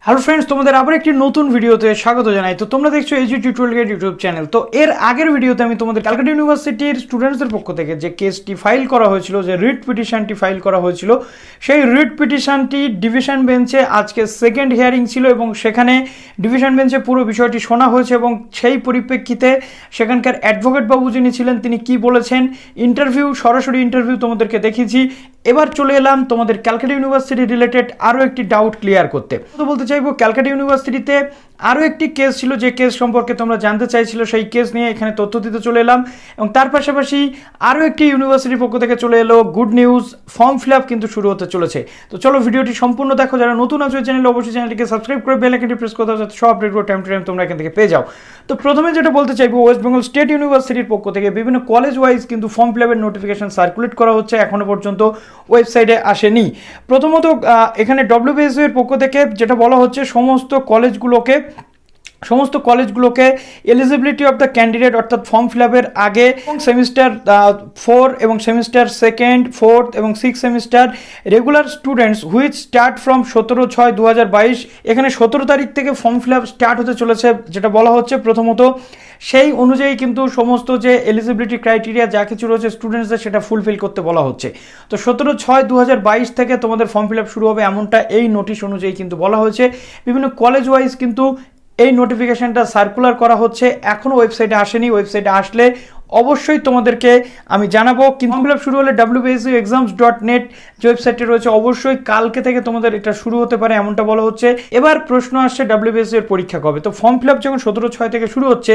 Hello friends, তোমাদের আবার একটি নতুন ভিডিওতে স্বাগত জানাই। তো তোমরা দেখছো এজি টিউটোরিয়াল ইউটিউব চ্যানেল। তো এর আগের ভিডিওতে আমি তোমাদের ক্যালকাটা ইউনিভার্সিটির স্টুডেন্টসদের পক্ষ থেকে যে কেসটি ফাইল করা হয়েছিল, যে রিট পিটিশনটি ফাইল করা হয়েছিল, সেই রিট পিটিশনটি ডিভিশন বেঞ্চে আজকে সেকেন্ড হিয়ারিং ছিল এবং সেখানে ডিভিশন বেঞ্চে পুরো বিষয়টি শোনা হয়েছে এবং সেই পরিপ্রেক্ষিতে সেখানকার অ্যাডভোকেট বাবু যিনি ছিলেন তিনি কি বলেছেন, সরাসরি ইন্টারভিউ তোমাদেরকে দেখিয়েছি। এবার চলে এলাম তোমাদের ক্যালকাটা ইউনিভার্সিটি রিলেটেড আরও একটি ডাউট ক্লিয়ার করতে। তো বলতে চাইবো, ক্যালকাটা ইউনিভার্সিটিতে আরও একটি কেস ছিল যে কেস সম্পর্কে তোমরা জানতে চাইছিল, সেই কেস নিয়ে এখানে তথ্য দিতে চলে এলাম। এবং তার পাশাপাশি আরও একটি ইউনিভার্সিটির পক্ষ থেকে চলে এলো good news, form fill up কিন্তু শুরু হতে চলেছে। তো চলো ভিডিওটি সম্পূর্ণ দেখো। যারা নতুন আছো চ্যানেলে অবশ্যই চ্যানেলটিকে সাবস্ক্রাইব করে বেল আইকনটি প্রেস করতে হবে যাতে সব আপডেটগুলো টাইম টু টাইম তোমরা এখান থেকে পেয়ে যাও। তো প্রথমে যেটা বলতে চাইবো, ওয়েস্ট বেঙ্গল স্টেট ইউনিভার্সিটির পক্ষ থেকে বিভিন্ন কলেজ ওয়াইজ কিন্তু ফর্ম ফিল আপের নোটিফিকেশন সার্কুলেট করা হচ্ছে, এখনো পর্যন্ত ওয়েবসাইটে আসেনি। প্রথমত এখানে WBSU এর পক্ষ থেকে যেটা বলা হচ্ছে, সমস্ত কলেজগুলোকে এলিজিবিলিটি অফ দ্য ক্যান্ডিডেট অর্থাৎ ফর্ম ফিল আপের আগে সেমিস্টার 4 এবং সেমিস্টার 2nd, 4th এবং 6th semester regular students which start from 17/6/2022, এখানে 17 তারিখ থেকে ফর্ম ফিল আপ স্টার্ট হতে চলেছে যেটা বলা হচ্ছে। প্রথমত সেই অনুযায়ী কিন্তু সমস্ত যে এলিজিবিলিটি ক্রাইটেরিয়া যা কিছু রয়েছে স্টুডেন্টসদের সেটা ফুলফিল করতে বলা হচ্ছে। তো 17/6/2022 থেকে তোমাদের ফর্ম ফিল আপ শুরু হবে, এমনটা এই নোটিশ অনুযায়ী কিন্তু বলা হয়েছে। বিভিন্ন কলেজ ওয়াইজ কিন্তু এই নোটিফিকেশনটা সার্কুলার করা হচ্ছে, এখনও ওয়েবসাইটে আসেনি। ওয়েবসাইটে আসলে অবশ্যই তোমাদেরকে আমি জানাবো। কিন্তু ফর্ম ফিল আপ শুরু হলে WBSUexams.net যে ওয়েবসাইটটি রয়েছে অবশ্যই কালকে থেকে তোমাদের এটা শুরু হতে পারে, এমনটা বলা হচ্ছে। এবার প্রশ্ন আসছে WBSU এর পরীক্ষা কবে। তো ফর্ম ফিল আপ যখন 17/6 থেকে শুরু হচ্ছে,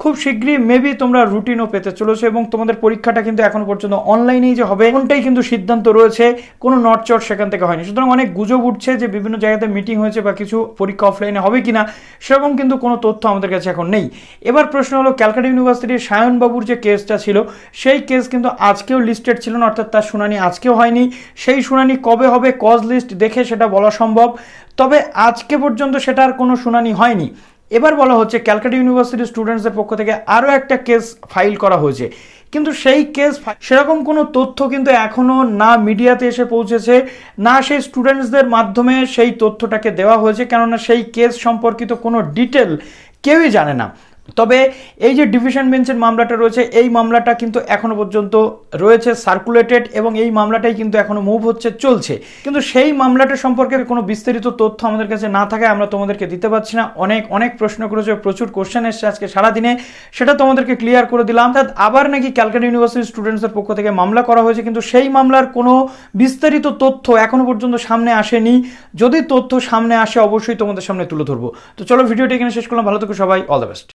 খুব শীঘ্রই মেবি তোমরা রুটিনও পেতে চলেছো এবং তোমাদের পরীক্ষাটা কিন্তু এখনো পর্যন্ত অনলাইনেই যে হবে এমনটাই কিন্তু সিদ্ধান্ত রয়েছে, কোনো নটচট সেখান থেকে হয়নি। সুতরাং অনেক গুজব উঠছে যে বিভিন্ন জায়গাতে মিটিং হয়েছে বা কিছু পরীক্ষা অফলাইনে হবে কিনা, সেরকম কিন্তু কোনো তথ্য আমাদের কাছে এখন নেই। এবার প্রশ্ন হলো, ক্যালকাটা ইউনিভার্সিটির সায়নবাবুর যে কেসটা ছিল সেই কেস কিন্তু আজকেও লিস্টেড ছিল না, অর্থাৎ তার শুনানি আজকেও হয়নি। সেই শুনানি কবে হবে কজ লিস্ট দেখে সেটা বলা সম্ভব, তবে আজকে পর্যন্ত সেটার কোনো শুনানি হয়নি। এবার বলা হচ্ছে ক্যালকাটা ইউনিভার্সিটির স্টুডেন্টসদের পক্ষ থেকে আরও একটা কেস ফাইল করা হয়েছে, কিন্তু সেই কেস সেরকম কোনো তথ্য কিন্তু এখনও না মিডিয়াতে এসে পৌঁছেছে, না সেই স্টুডেন্টসদের মাধ্যমে সেই তথ্যটাকে দেওয়া হয়েছে, কেননা সেই কেস সম্পর্কিত কোনো ডিটেল কেউই জানে না। তবে এই যে ডিভিশন বেঞ্চের মামলাটা রয়েছে, এই মামলাটা কিন্তু এখনো পর্যন্ত রয়েছে সার্কুলেটেড এবং এই মামলাটাই কিন্তু এখনো মুভ হচ্ছে, চলছে। কিন্তু সেই মামলাটা সম্পর্কে কোনো বিস্তারিত তথ্য আমাদের কাছে না থাকায় আমরা তোমাদেরকে দিতে পারছি না। অনেক প্রশ্ন করেছে, প্রচুর কোশ্চেন এসছে আজকে সারাদিনে, সেটা তোমাদেরকে ক্লিয়ার করে দিলাম। অর্থাৎ আবার নাকি ক্যালকাটা ইউনিভার্সিটি স্টুডেন্টসদের পক্ষ থেকে মামলা করা হয়েছে, কিন্তু সেই মামলার কোনো বিস্তারিত তথ্য এখনো পর্যন্ত সামনে আসেনি। যদি তথ্য সামনে আসে অবশ্যই তোমাদের সামনে তুলে ধরবো। তো চলো ভিডিওটা এখানে শেষ করলাম, ভালো থেকো সবাই, অল দ্য বেস্ট।